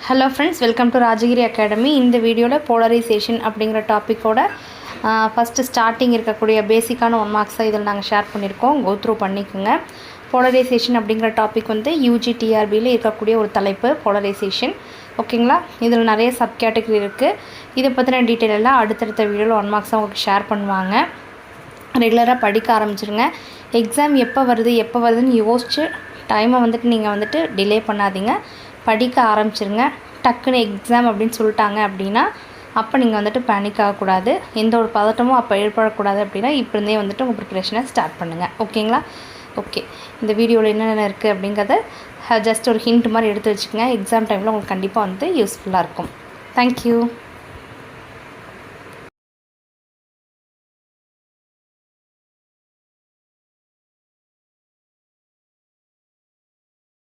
Hello friends, welcome to Rajagiri academy. இந்த வீடியோவில் polarisation அப்படிங்கிற டாப்பிக்கோட ஃபஸ்ட்டு ஸ்டார்டிங் இருக்கக்கூடிய பேசிக்கான 1 மார்க்ஸை இதில் நாங்கள் ஷேர் பண்ணியிருக்கோம். கோ த்ரூ பண்ணிக்கோங்க. போலரைசேஷன் அப்படிங்கிற டாபிக் வந்து UGTRBயில் இருக்கக்கூடிய ஒரு தலைப்பு போலரைசேஷன். ஓகேங்களா? இதில் நிறைய சப் கேட்டகரி இருக்குது. இதை பற்றின டீட்டெயில் எல்லாம் அடுத்தடுத்த வீடியோவில் 1 மார்க்ஸாக உங்களுக்கு ஷேர் பண்ணுவாங்க. ரெகுலராக படிக்க ஆரம்பிச்சிருங்க. எக்ஸாம் எப்போ வருதுன்னு யோசிச்சு டைமை நீங்கள் டிலே பண்ணாதீங்க. படிக்க ஆரம்பிச்சிருங்க. டக்குன்னு எக்ஸாம் அப்படின்னு சொல்லிட்டாங்க அப்படின்னா அப்போ நீங்கள் பேனிக் ஆகக்கூடாது. எந்த ஒரு பதட்டமும் அப்போ ஏற்படக்கூடாது. அப்படின்னா இப்போருந்தே உங்கள் ப்ரிப்ரேஷனை ஸ்டார்ட் பண்ணுங்கள். ஓகேங்களா? ஓகே, இந்த வீடியோவில் என்னென்ன இருக்குது அப்படிங்கிறத ஜஸ்ட் ஒரு ஹிண்ட் மாதிரி எடுத்து வச்சுக்கோங்க. எக்ஸாம் டைமில் உங்களுக்கு கண்டிப்பாக யூஸ்ஃபுல்லாக இருக்கும். தேங்க்யூ.